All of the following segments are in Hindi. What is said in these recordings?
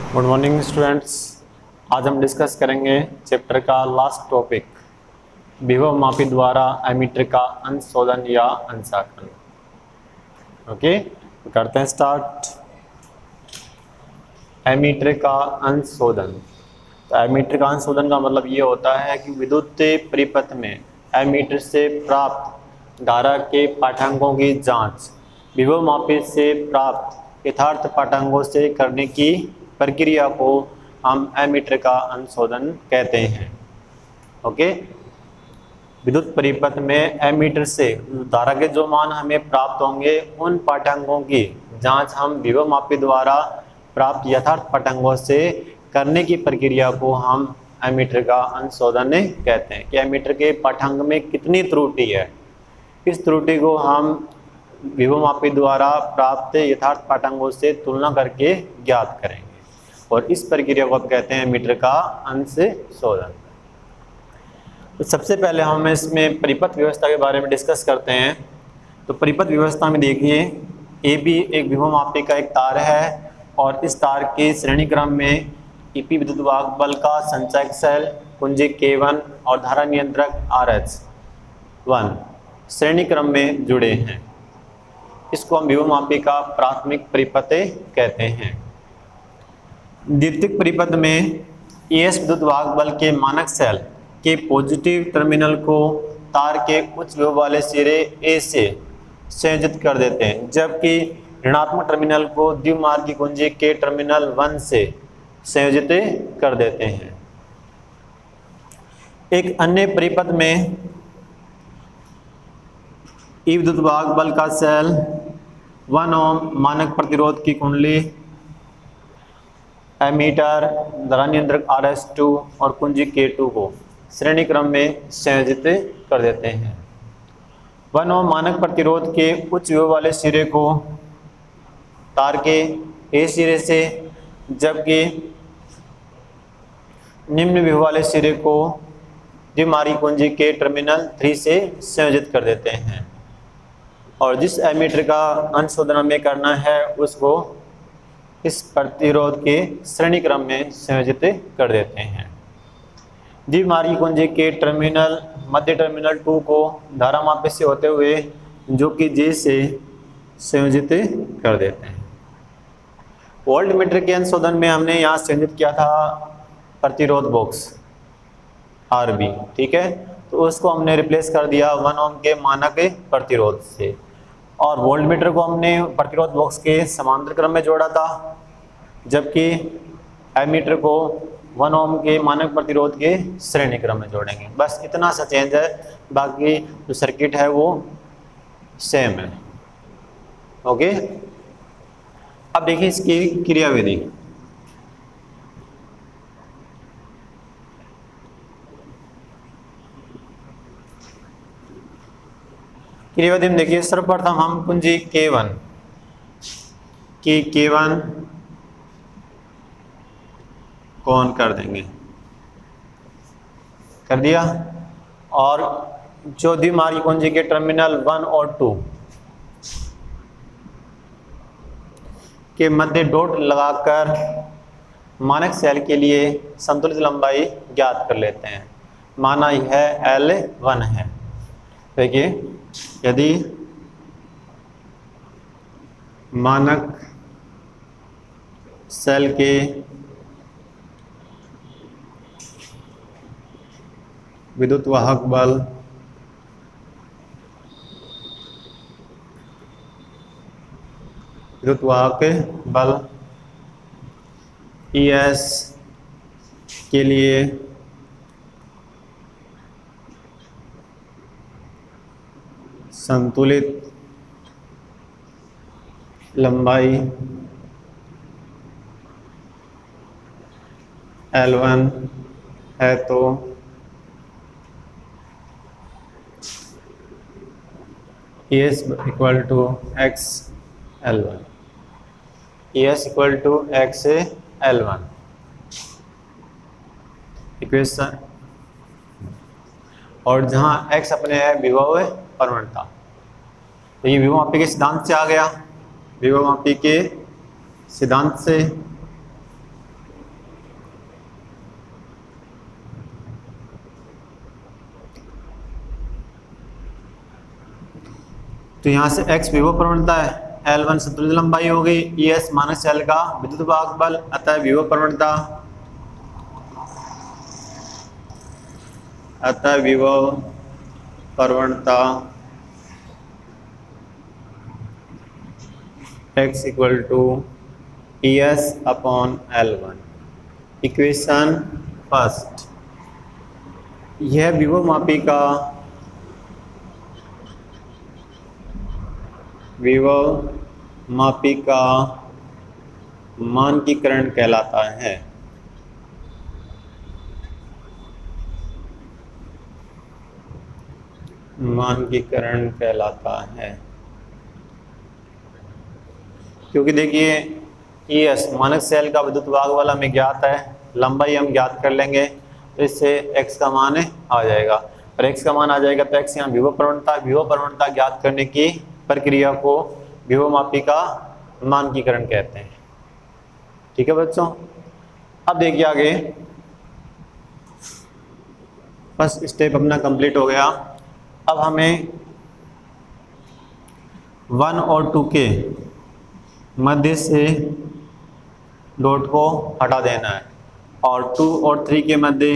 Good morning students. आज हम डिस्कस करेंगे चैप्टर का लास्ट टॉपिक, विभव मापी द्वारा एमीटर का अंशशोधन या अंशांकन। ओके, तो करते हैं स्टार्ट। एमीटर का अंशशोधन। तो एमीटर का अंशशोधन का मतलब ये होता है कि विद्युत परिपथ में एमीटर से प्राप्त धारा के पाठांकों की जांच विभव मापी से प्राप्त यथार्थ पाठांकों से करने की प्रक्रिया को हम एमीटर का अंशशोधन कहते हैं। ओके, विद्युत परिपथ में एमीटर से धारा के जो मान हमें प्राप्त होंगे उन पाठांकों की जांच हम विभव मापी द्वारा प्राप्त यथार्थ पाठांकों से करने की प्रक्रिया को हम एमीटर का अंशशोधन कहते हैं कि एमीटर के पाठांक में कितनी त्रुटि है, इस त्रुटि को हम विभव मापी द्वारा प्राप्त यथार्थ पाठांकों से तुलना करके ज्ञात करेंगे और इस प्रक्रिया को आप कहते हैं एमीटर का अंशशोधन। तो सबसे पहले हम इसमें परिपथ व्यवस्था के बारे में डिस्कस करते हैं। तो परिपथ व्यवस्था में देखिए, ए बी एक विभव मापी का एक तार है और इस तार के श्रेणी क्रम में ईपी विद्युत वाहक बल का संचायक सेल कुंजी K1 और धारा नियंत्रक RH1 श्रेणी क्रम में जुड़े हैं। इसको हम विभव मापी का प्राथमिक परिपथ कहते हैं। द्वितीयक परिपथ में ES विद्युत वाहक बल के मानक सेल के पॉजिटिव टर्मिनल को तार के उच्च विभव वाले सिरे A से संयोजित कर देते हैं, जबकि ऋणात्मक टर्मिनल को द्विमार्गी कुंजी के टर्मिनल 1 से संयोजित कर देते हैं। एक अन्य परिपथ में ई विद्युत वाहक बल का सेल 1 ओम मानक प्रतिरोध की कुंडली एमीटर धारा नियंत्रक RH2 और कुंजी K2 को श्रेणी क्रम में संयोजित कर देते हैं। 1 ओम मानक प्रतिरोध के उच्च विभव वाले सिरे को तार के A सिरे से, जबकि निम्न विभव वाले सिरे को द्विमार्गी कुंजी के टर्मिनल 3 से संयोजित कर देते हैं और जिस एमीटर का अंशशोधन हमें करना है उसको इस प्रतिरोध के श्रेणी क्रम में संयोजित कर देते हैं। द्विमार्गी कुंजी के टर्मिनल मध्य टर्मिनल 2 को धारा मापी से होते हुए जो कि J से संयोजित कर देते हैं। वोल्ट मीटर के अंशशोधन में हमने यहाँ संयोजित किया था प्रतिरोध बॉक्स RB, ठीक है, तो उसको हमने रिप्लेस कर दिया 1 ओम के मानक प्रतिरोध से और वोल्ट मीटर को हमने प्रतिरोध बॉक्स के समांतर क्रम में जोड़ा था, जबकि एमीटर को 1 ओम के मानक प्रतिरोध के श्रेणी क्रम में जोड़ेंगे। बस इतना सा चेंज है, बाकी जो सर्किट है वो सेम है। ओके, अब देखिए इसकी क्रियाविधि। क्रियाविधि में देखिए, सर्वप्रथम हम कुंजी K1 की K1 को ऑन कर देंगे, कर दिया, और जो द्विमार्गी कुंजी के टर्मिनल 1 और 2 के मध्य डॉट लगाकर मानक सेल के लिए संतुलित लंबाई ज्ञात कर लेते हैं। माना यह L1 है। देखिए, यदि मानक सेल के विद्युत वाहक बल ES के लिए संतुलित लंबाई L1 है तो ES equal to XL1, ES equal to XL1 equation, और जहाँ X अपने है विभव प्रवणता। तो ये विभव मापी के सिद्धांत से आ गया। विभव मापी के सिद्धांत से तो यहाँ से x विभव प्रवणता है, L1 संतुलित लंबाई हो गई, ES मानक सेल का विद्युत वाहक बल, अतः विभव प्रवणता x equal to ES upon L1। Equation first, यह विभव मापी का मानकीकरण कहलाता है। मानकीकरण कहलाता है क्योंकि देखिए ES मानक सेल का विद्युत वाहक बल हमें ज्ञात है, लंबाई हम ज्ञात कर लेंगे तो इससे x का मान आ जाएगा, और x का मान आ जाएगा तो x यहाँ विभव प्रवणता ज्ञात करने की प्रक्रिया को विभव मापी का मानकीकरण कहते हैं। ठीक है बच्चों, अब देखिए आगे फर्स्ट स्टेप अपना कंप्लीट हो गया। अब हमें 1 और 2 के मध्य से डॉट को हटा देना है और 2 और 3 के मध्य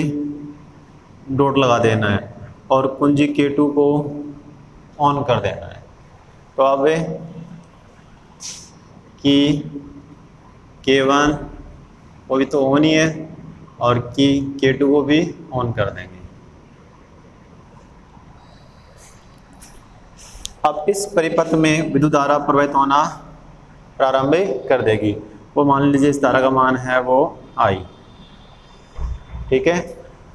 डॉट लगा देना है और कुंजी K2 को ऑन कर देना है। तो अब कि K1 वो भी तो ऑन ही है और कि K2 को भी ऑन कर देंगे। अब इस परिपथ में विद्युत धारा प्रवाहित होना प्रारंभ कर देगी। वो मान लीजिए इस धारा का मान है वो I। ठीक है,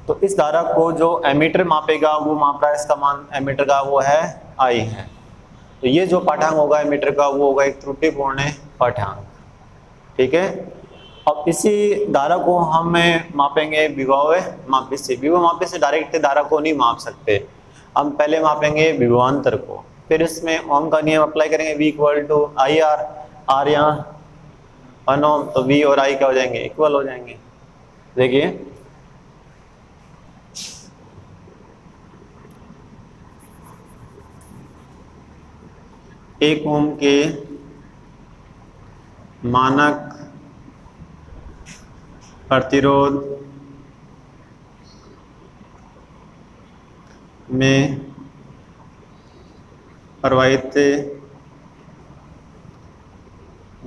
तो इस धारा को जो एमीटर मापेगा वो माप रहा है, इसका मान एमीटर का वो है I है। तो ये जो पाठांक होगा एमीटर का वो होगा एक त्रुटिपूर्ण पाठांक। ठीक है, अब इसी धारा को हम मापेंगे विभव मापी से। विभव मापी से डायरेक्ट धारा को नहीं माप सकते, हम पहले मापेंगे विभवांतर को, फिर इसमें ओम का नियम अप्लाई करेंगे, V equal to I R यहाँ 1 ओम, तो V और I क्या हो जाएंगे, इक्वल हो जाएंगे। देखिए एक ओम के मानक प्रतिरोध में प्रवाहित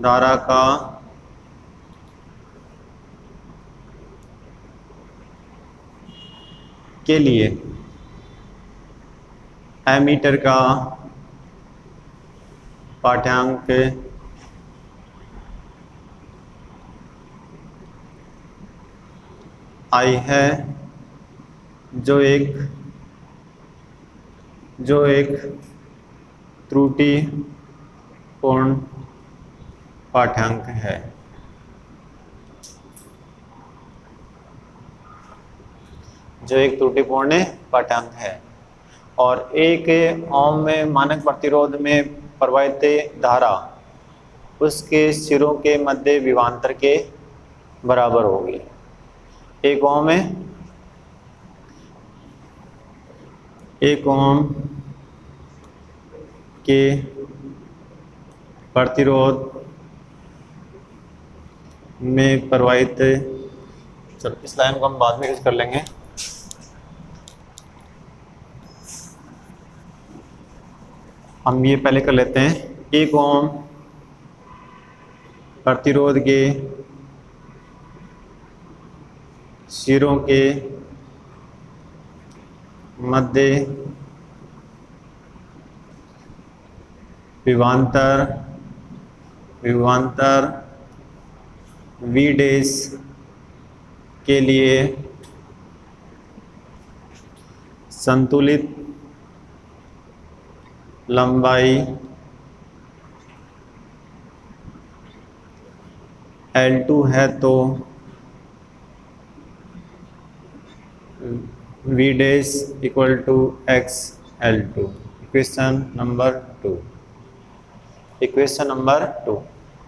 धारा का के लिए एमीटर का पाठ्यांक I है, जो एक त्रुटिपूर्ण पाठ्यांक है। जो एक त्रुटिपूर्ण पाठ्यांक है और एक ओम में मानक प्रतिरोध में प्रवाहित धारा उसके सिरों के मध्य विभवांतर के बराबर होगी। एक ओम के प्रतिरोध में प्रवाहित, चलो इस लाइन को हम बाद में यूज कर लेंगे। हम ये पहले कर लेते हैं। एक ओम प्रतिरोध के सिरों के मध्य विभवांतर V डैश के लिए संतुलित लंबाई L2 है तो V dash equal to XL2। Equation number 2। Equation number 2,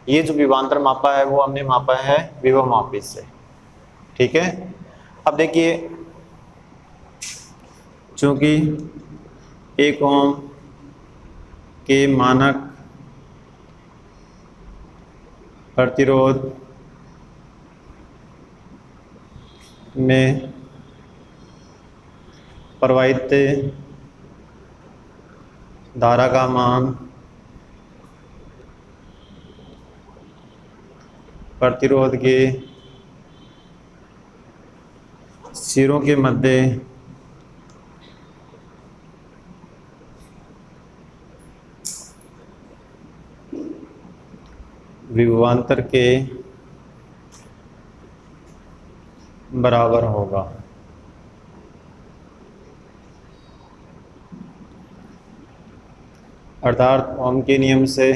ये जो विभवांतर मापा है वो हमने मापा है विभव मापी से। ठीक है, अब देखिए चूंकि एक ओम के मानक प्रतिरोध में प्रवाहित धारा का मान प्रतिरोध के सिरों के मध्य विभवांतर के बराबर होगा। अर्थात ओम के नियम से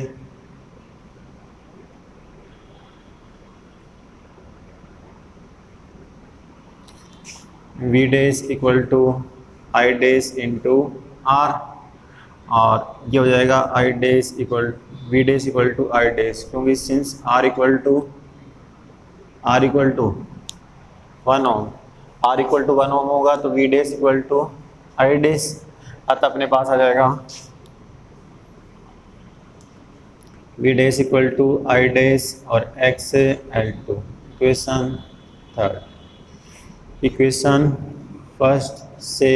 V dash equal to I dash into R, और ये हो जाएगा I dash equal V dash equal to I dash, क्योंकि since R equal to 1 ohm, R equal to 1 ohm होगा तो V dash equal to I dash, अतः अपने पास आ जाएगा V dash equal to I dash और XL2। Equation third, equation first से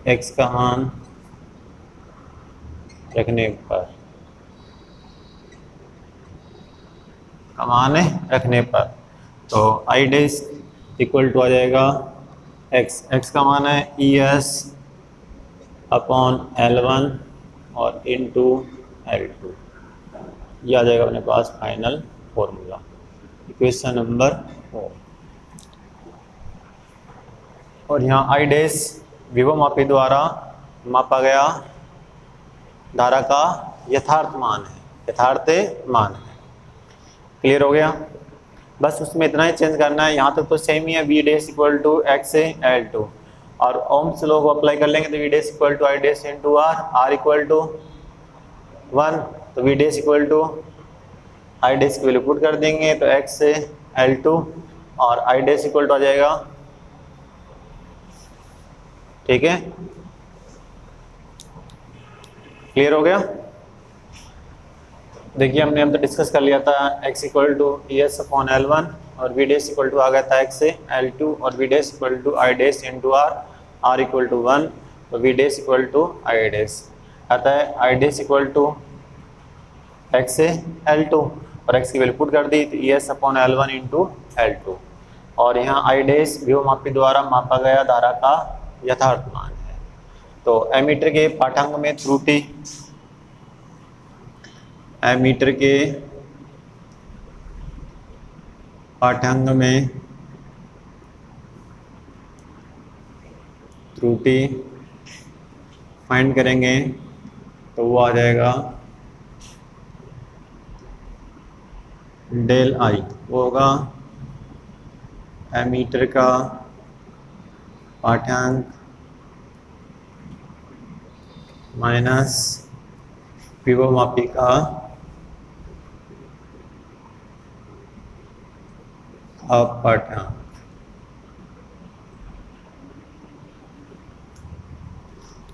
x का मान रखने पर, तो I डैश इक्वल टू आ जाएगा x का मान है ES अपॉन L1 और इंटू L2, ये आ जाएगा अपने पास फाइनल फॉर्मूला। इक्वेशन नंबर 4, और यहाँ I डैश विभवमापी द्वारा मापा गया धारा का यथार्थ मान है। क्लियर हो गया? बस उसमें इतना ही चेंज करना है, यहाँ तक तो सेम ही है। V dash equal to XL2, और ओम्स लॉ को अप्लाई कर लेंगे तो V dash equal to I dash into R equal to 1, तो V dash equal to I dash की वैल्यू पुट कर देंगे तो XL2 और I डैश इक्वल टू आ जाएगा, ठीक है। क्लियर हो गया? देखिए हमने हम तो डिस्कस कर लिया था x equal to ES upon L1 और V डैश इक्वल टू आ गया था XL2 और V dash equal to I dash into R equal to 1, तो V dash equal to I dash, अतः I dash equal to XL2 और x की वैल्यू पुट कर दी तो ES upon L1 into L2, और यहाँ I डैश विभवमापी द्वारा मापा गया धारा का यथार्थ मान है। तो एमीटर के पाठांक में त्रुटि, एमीटर के पाठांक में त्रुटि फाइंड करेंगे तो वो आ जाएगा डेल आई, वो होगा एमीटर का पाठ्यांक माइनस विभवमापी का पाठ्यांक।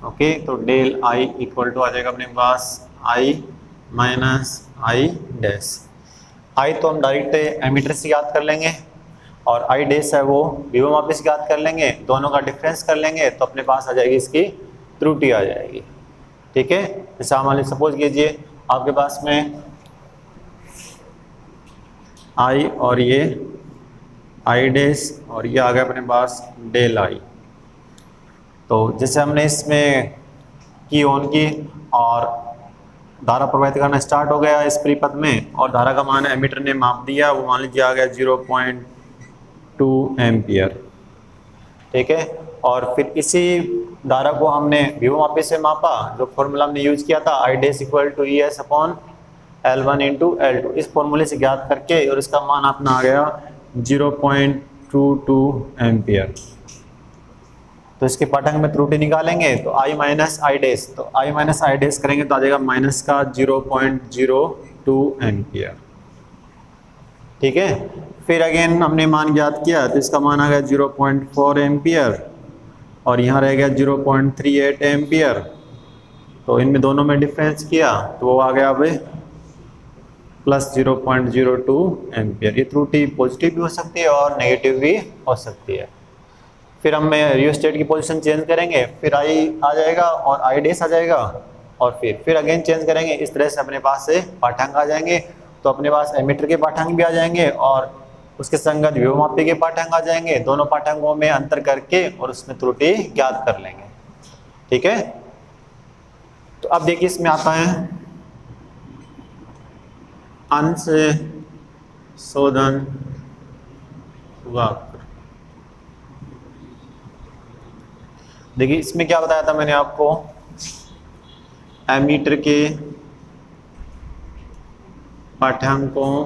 ओके, तो डेल आई इक्वल टू आ जाएगा अपने पास आई माइनस आई डैश। आई तो हम डायरेक्ट एमीटर से याद कर लेंगे और आई डैश है वो विभवमापी से याद कर लेंगे, दोनों का डिफरेंस कर लेंगे तो अपने पास आ जाएगी इसकी त्रुटि आ जाएगी। ठीक है, जैसे हमारे सपोज कीजिए आपके पास में आई और ये आई डैश और ये आ गया अपने पास डेल आई। तो जैसे हमने इसमें की ऑन की और धारा प्रवाहित करना स्टार्ट हो गया इस परिपथ में, और धारा का मान एमीटर ने माप दिया, वो मान लीजिए आ गया 0.2 एम्पियर। ठीक है, और फिर इसी धारा को हमने विभवमापी से मापा, जो फॉर्मूला हमने यूज किया था I dash equal to ES upon L1 into L2, इस फॉर्मूले से ज्ञात करके और इसका मान अपना आ गया 0.22 एम्पियर। तो इसके पाठक में त्रुटि निकालेंगे तो I माइनस आई डैश, तो I माइनस आई डैश करेंगे तो आ जाएगा माइनस का 0.02 एम्पियर। ठीक है, फिर अगेन हमने मान ज्ञात किया तो इसका मान आ गया 0.4 एम्पियर और यहाँ रह गया 0.38 एम्पियर। तो इनमें दोनों में डिफरेंस किया तो वो आ गया अब प्लस 0.02 एम्पियर। ये त्रुटि पॉजिटिव भी हो सकती है और नेगेटिव भी हो सकती है। फिर हम रियोस्टेट की पोजीशन चेंज करेंगे, फिर आई आ जाएगा और आई डेस आ जाएगा, और फिर अगेन चेंज करेंगे। इस तरह से अपने पास से पाठांक आ जाएंगे। तो अपने पास एमीटर के पाठांक भी आ जाएंगे और उसके संगत विभवमापी के पाठांक आ जाएंगे। दोनों पाठांकों में अंतर करके और उसमें त्रुटि ज्ञात कर लेंगे। ठीक है, तो अब देखिए इसमें आता है अंश शोधन वक्र। देखिए इसमें क्या बताया था मैंने आपको, एमीटर के पाठ्यांकों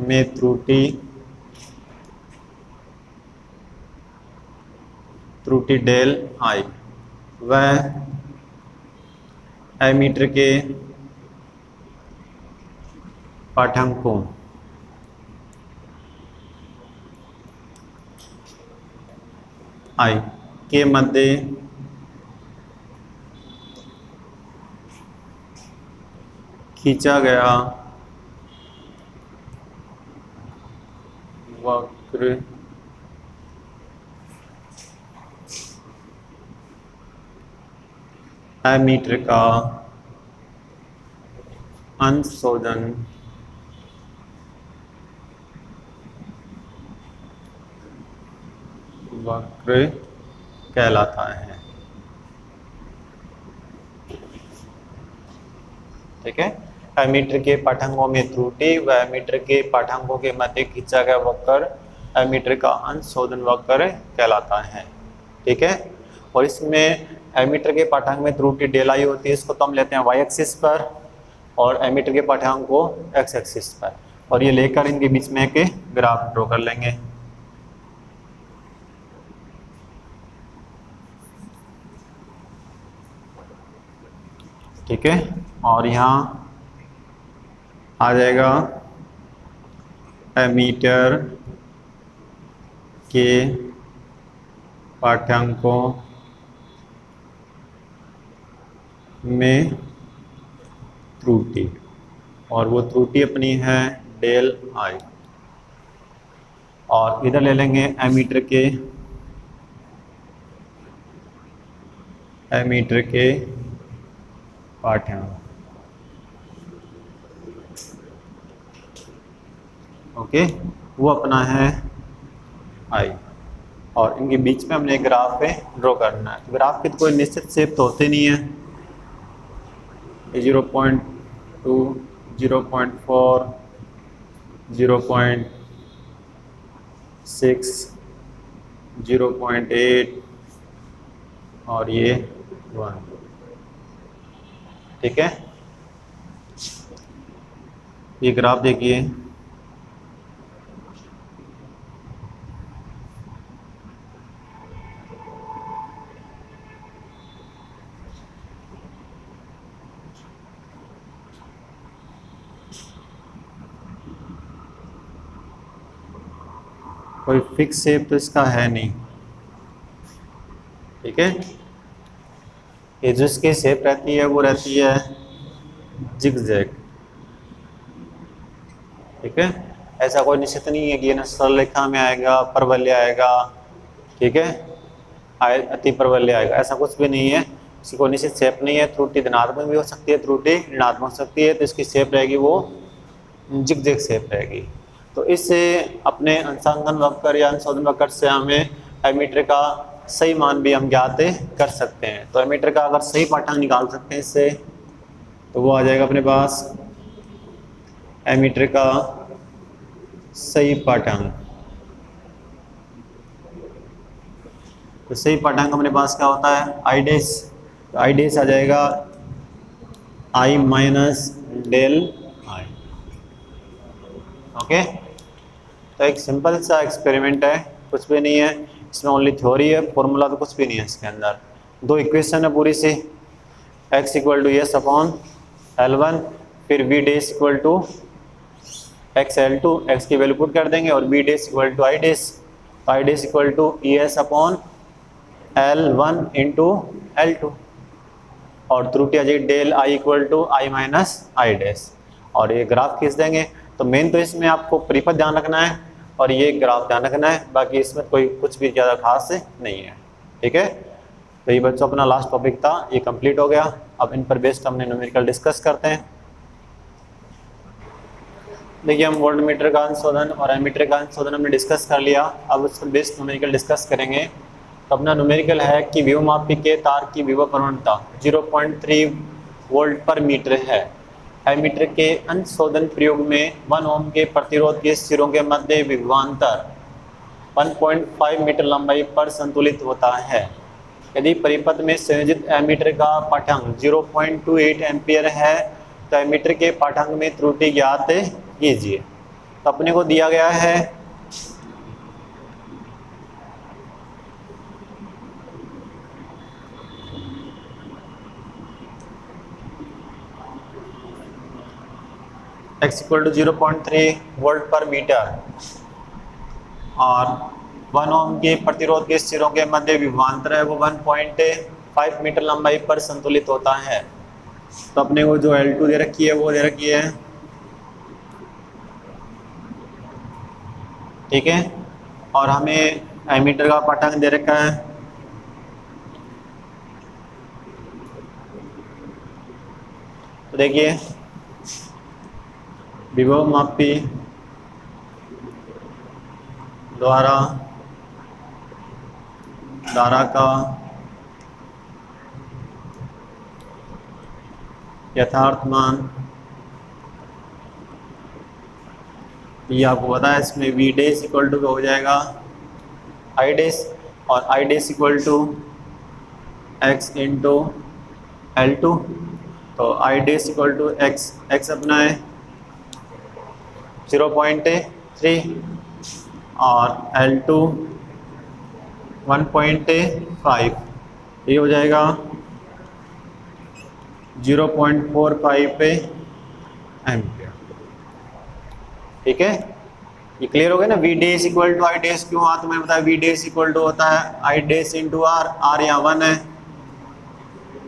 में त्रुटि डेल आई वह एमीटर के पाठ्यांकों आई के मध्य खींचा गया वक्र एमीटर का अंश शोधन वक्र कहलाता है। ठीक है, एमीटर के पाठांकों में त्रुटि व एमीटर के पाठांकों के मध्य खींचा गया वक्र एमीटर का अंश शोधन वक्र कहलाता है। ठीक है, और इसमें एमीटर के पाठांक में त्रुटि डेल आई होती है, इसको तो हम लेते हैं वाई एक्सिस पर और एमीटर के पाठांक को एक्स एक्सिस पर, और ये लेकर इनके बीच में एक ग्राफ ड्रॉ कर लेंगे। ठीक है, और यहाँ आ जाएगा एमीटर के पाठ्यांकों में त्रुटि, और वो त्रुटि अपनी है डेल आई, और इधर ले लेंगे एमीटर के पाठ्यांक। ओके, वो अपना है आई, और इनके बीच में हमने एक ग्राफ ड्रॉ करना है। ग्राफ की तो कोई निश्चित शेप तो होते नहीं है, 0.2, 0.4, 0.6, 0.8 और ये 1। ठीक है, ये ग्राफ देखिए, कोई फिक्स शेप तो इसका है नहीं। ठीक है, ये जो इसकी शेप रहती है वो रहती है जिगजैग। ठीक है, ऐसा कोई निश्चित नहीं है कि ये ना सरल रेखा में आएगा, परवलय आएगा, ठीक है, अति परवलय आएगा, ऐसा कुछ भी नहीं है। इसकी कोई निश्चित शेप नहीं है। त्रुटि धनात्मक भी हो सकती है, त्रुटि ऋणात्मक हो सकती है, तो इसकी शेप रहेगी वो जिगजैग शेप रहेगी। तो इससे अपने अंशांकन वक्र या अंशशोधन वक्र से हमें एमीटर का सही मान भी हम ज्ञात कर सकते हैं। तो एमीटर का अगर सही पाठांक निकाल सकते हैं इससे, तो वो आ जाएगा अपने पास एमीटर का सही पाठांक। तो सही पाठांक अपने पास क्या होता है, आई डैश। तो आई डैश आ जाएगा आई माइनस डेल आई। ओके, तो एक सिंपल सा एक्सपेरिमेंट है, कुछ भी नहीं है इसमें, ओनली थ्योरी है, फॉर्मूला तो कुछ भी नहीं है इसके अंदर। दो इक्वेशन है पूरी सी, x equal to S upon L1, फिर v dash equal to X L2, x की वैल्यू पुट कर देंगे, और v dash equal to I dash, I dash equal to ES upon L1 into L2 और त्रुटि आ जाएगी del I equal to I minus I dash और ये ग्राफ खींच देंगे। तो मेन तो इसमें आपको परिपथ ध्यान रखना है और ये ग्राफ ध्यान रखना है, बाकी इसमें कोई कुछ भी ज़्यादा खास नहीं है। ठीक है, तो ये बच्चों अपना लास्ट टॉपिक था, ये कंप्लीट हो गया। अब इन पर बेस्ड हमने न्यूमेरिकल डिस्कस करते हैं। देखिए हम वोल्ट मीटर का अंशोधन और एमीटर का अंशोधन हमने डिस्कस कर लिया, अब उस पर बेस्ड न्यूमेरिकल डिस्कस करेंगे। तो अपना न्यूमेरिकल है कि विभवमापी के तार की विभव प्रवणता 0.3 वोल्ट पर मीटर है। एमीटर के अंशोधन प्रयोग में 1 ओम के प्रतिरोध के सिरों के मध्य विभवांतर 1.5 मीटर लंबाई पर संतुलित होता है। यदि परिपथ में संयोजित एमीटर का पाठांक 0.28 एम्पियर है तो एमीटर के पाठांक में त्रुटि ज्ञात कीजिए। तो अपने को दिया गया है x इक्वल टू 0.3 वोल्ट पर मीटर और 1 ओम के प्रतिरोध के सिरों के मध्य विभवांतर है वो 1.5 मीटर लंबाई पर संतुलित होता है। तो अपने को जो L2 दे रखी है वो दे रखी है, ठीक है, और हमें एमीटर का पाठांक दे रखा है। तो देखिए विभवमापी द्वारा धारा का यथार्थ मान ये आपको पता है, इसमें वी डैश इक्वल टू हो जाएगा आई डैश और I dash equal to X into L2। तो I dash equal to X अपना है 0.3 और L2 1.5, ये हो जाएगा 0.45 एम्पियर। ठीक है, ये क्लियर हो गया ना। V dash equal to I dash क्यों आता, मैंने बताया वी डैश इक्वल टू होता है I dash into R, R यहाँ 1 है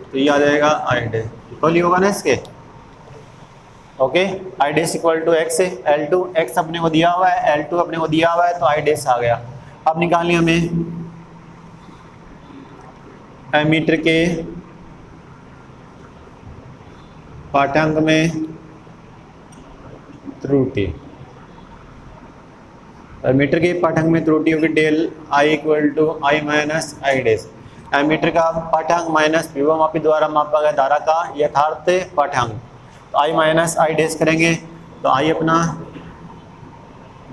तो ये आ जाएगा आई डैश, इक्वल ही होगा ना इसके। Okay, I dash equal to X है, L2 एक्स अपने को दिया हुआ है, L2 अपने को दिया हुआ है तो आई डैश आ गया। अब निकालनी हमें एमीटर के पाठांक में त्रुटि। एमीटर के पाठांक में त्रुटि होगी del I equal to I minus I dash. Ammeter का पाठांक माइनस विभवमापी द्वारा मापा गया धारा का यथार्थ पाठांक, तो आई माइनस आई डैश करेंगे तो आई अपना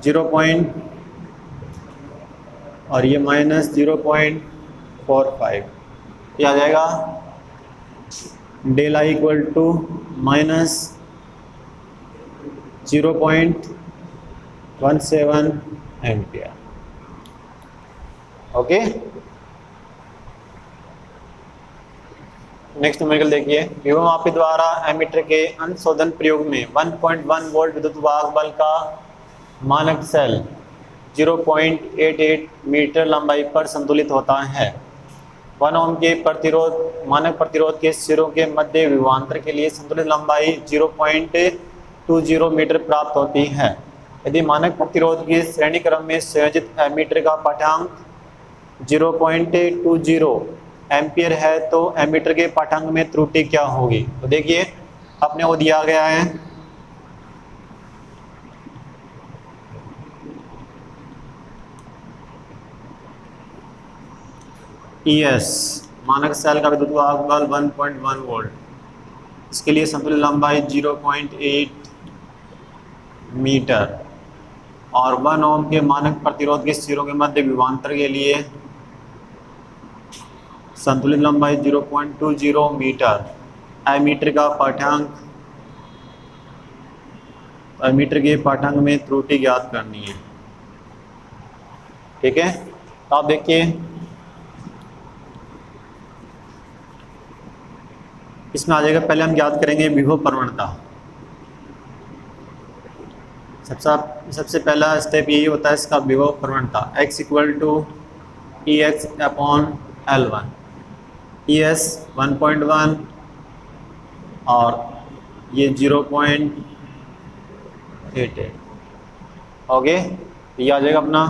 0. और ये माइनस 0.45, ये आ जाएगा del I equal to minus 0.17 ampere. Okay, next numerical देखिए, विभवमापी द्वारा एमीटर के अंशोधन प्रयोग में 1.1 वोल्ट विद्युत वाहक बल का मानक सेल 0.88 मीटर लंबाई पर संतुलित होता है। 1 ओम के प्रतिरोध मानक प्रतिरोध के सिरों के मध्य विभवांतर के लिए संतुलित लंबाई 0.20 मीटर प्राप्त होती है। यदि मानक प्रतिरोध की श्रेणी क्रम में संयोजित एमीटर का पाठांक 0.20 एम्पियर है तो एमीटर के पाठांक में त्रुटि क्या होगी। तो देखिए अपने को दिया गया है ES मानक सेल का विद्युत वाहक बल 1.1 वोल्ट, इसके लिए संतुलित लंबाई 0.8 मीटर और 1 ओम के मानक प्रतिरोध के सिरों के मध्य विभवांतर के लिए संतुलित लंबाई 0.20 मीटर। एमीटर का पाठांक, एमीटर के पाठांक में त्रुटि ज्ञात करनी है। ठीक है, तो आप देखिए इसमें आ जाएगा, पहले हम ज्ञात करेंगे विभव प्रवणता। सबसे पहला स्टेप यही होता है इसका विभव प्रवणता, x equal to E X upon L1, ES 1.1 और ये 0.88। ओके, ये आ जाएगा अपना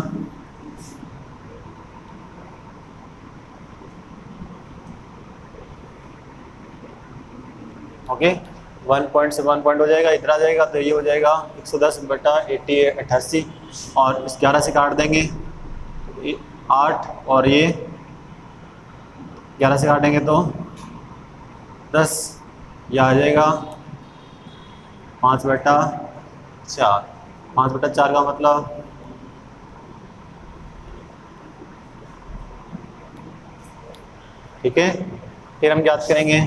ओके 1 पॉइंट से 1 पॉइंट हो जाएगा, इधर आ जाएगा तो ये हो जाएगा 110/88 और इस 11 से काट देंगे 8 और ये 11 से काटेंगे तो 10, ये आ जाएगा 5/4। 5/4 का मतलब ठीक है। फिर हम ज्ञात करेंगे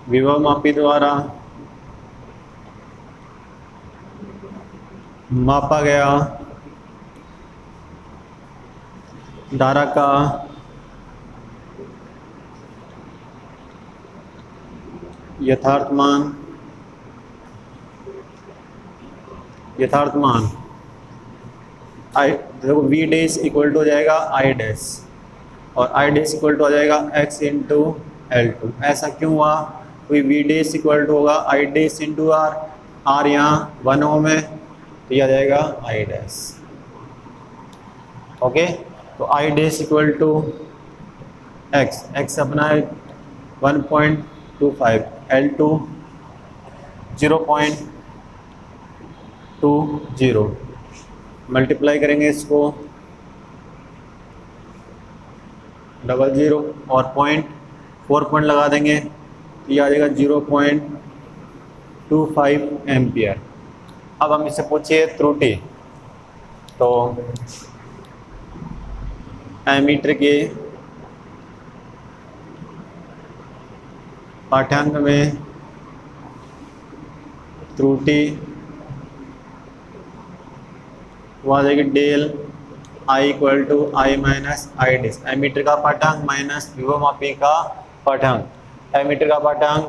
विभव मापी द्वारा मापा गया धारा का यथार्थ मान आई देखो वी डैश इक्वल टू हो जाएगा आई डैश और आई डैश इक्वल टू हो जाएगा x इंटू L2। ऐसा क्यों हुआ? कोई वी डैश इक्वल टू होगा आई डैश इंटू आर यहाँ 1 ओम है तो यह आ जाएगा आई डैश। ओके, तो I dash equal to x अपना है 1.25, L2 0.20, मल्टीप्लाई करेंगे इसको 00 और 4 पॉइंट लगा देंगे तो ये आ जाएगा 0.25 एम्पियर। अब हम इससे पूछिए त्रुटि, तो एमीटर के पाठ्यांक में त्रुटि वो आ जाएगी del I equal to I minus I dash. Ammeter का पाठ्यांक माइनस विभव मापी का पाठ्यांक। एमीटर का पाठ्यांक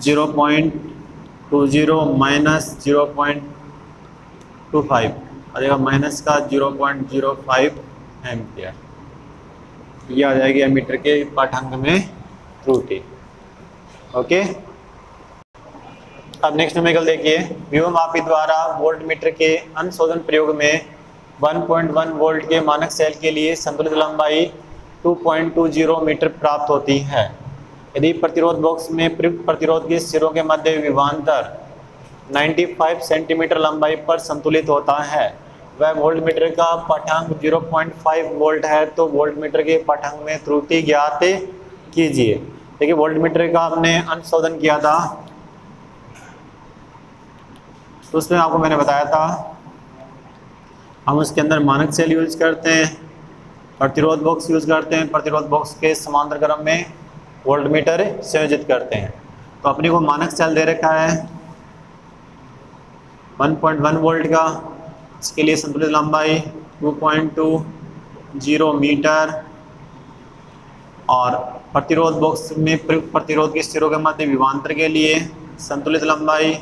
0.20 माइनस 0.25 आ जाएगा माइनस का 0.05 एम्पियर। ये आ जाएगी एमीटर के पाठ्यांक में त्रुटि। ओके, अब नेक्स्ट न्यूमेरिकल देखिए। विभव मापी द्वारा वोल्ट मीटर के अनुशोधन प्रयोग में 1.1 वोल्ट के मानक सेल के लिए संतुलित लंबाई 2.20 मीटर प्राप्त होती है। यदि प्रतिरोध बॉक्स में प्रतिरोध के सिरों के मध्य विभवांतर 95 सेंटीमीटर लंबाई पर संतुलित होता है, वह वोल्ट मीटर का पाठ्यांक 0.5 वोल्ट है, तो वोल्ट मीटर के पाठ्यांक में त्रुटि ज्ञात कीजिए। देखिए वोल्ट मीटर का हमने अनुशोधन किया था तो उसमें आपको मैंने बताया था हम उसके अंदर मानक सेल यूज करते हैं, प्रतिरोध बॉक्स यूज करते हैं, प्रतिरोध बॉक्स के समांतर क्रम में वोल्ट मीटर संयोजित करते हैं। तो अपने को मानक सेल दे रखा है 1.1 वोल्ट का, इसके लिए संतुलित लंबाई 2.20 मीटर और प्रतिरोध बॉक्स में प्रतिरोध के सिरों के मध्य विभवांतर के लिए संतुलित लंबाई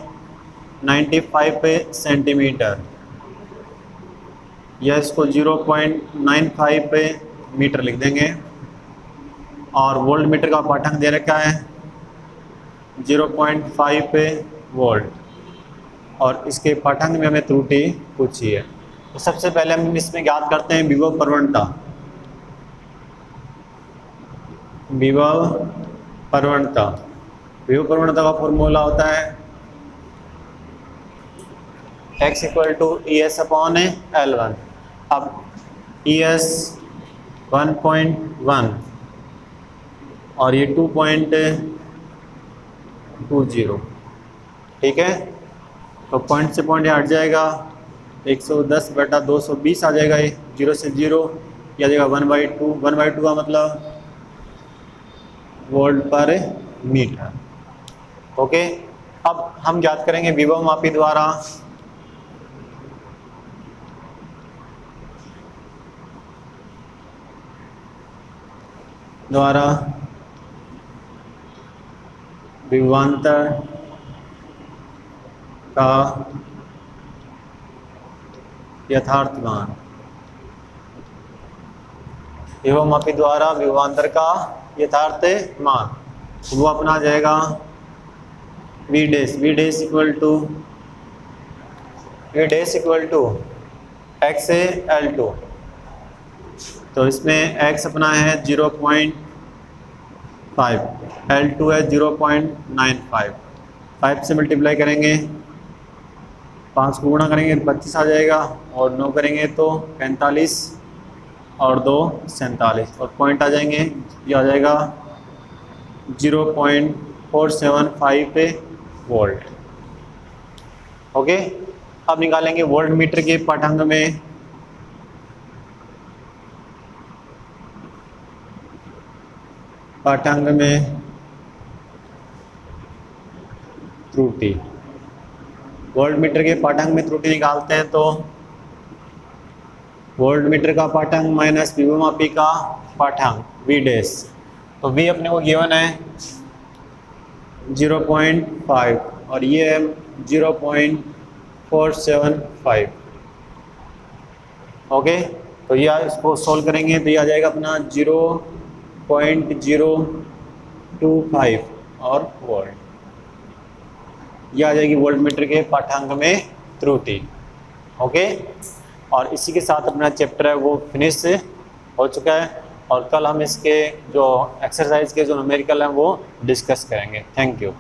95 सेंटीमीटर, या इसको 0.95 मीटर लिख देंगे। और वोल्ट मीटर का पाठ्यांक दे रखा है 0.5 वोल्ट और इसके पाठ्यांक में हमें त्रुटि पूछी है। तो सबसे पहले हम इसमें ज्ञात करते हैं विभव प्रवणता। विभव प्रवणता का फॉर्मूला होता है x equal to ES upon L1। अब ES 1.1 और ये 2.20, ठीक है। तो पॉइंट से पॉइंट हट जाएगा 110/220 आ जाएगा, ये 0 से 0 या जाएगा 1/2। 1/2 का मतलब वोल्ट पर मीटर। ओके, अब हम ज्ञात करेंगे विभव मापी द्वारा विभवांतर का यथार्थ मान। विभवमापी द्वारा विभवांतर का यथार्थ मान, वो अपना आ जाएगा V dash equal to X A L two. तो इसमें x अपना है 0.5, L2 है 0.95, 5 से मल्टीप्लाई करेंगे, 5 को गुणा करेंगे 25 आ जाएगा, और 9 करेंगे तो 45 और 2 47, और पॉइंट आ जाएंगे, ये आ जाएगा 0.475 वोल्ट। ओके, अब निकालेंगे वोल्ट मीटर के पाठांक में। त्रुटि, वोल्ट मीटर के पाठांक में त्रुटि निकालते हैं तो वोल्ट मीटर का पाठांक माइनस विभवमापी का पाठांक वी डैश, तो वी अपने को गिवन है 0.5 और ये है 0.475। ओके, तो ये इसको सॉल्व करेंगे तो ये आ जाएगा अपना 0.025 और वोल्ट, ये आ जाएगी वोल्ट मीटर के पाठांक में त्रुटि। ओके, और इसी के साथ अपना चैप्टर है वो फिनिश हो चुका है, और कल हम इसके जो एक्सरसाइज के जो न्यूमेरिकल हैं वो डिस्कस करेंगे। Thank you.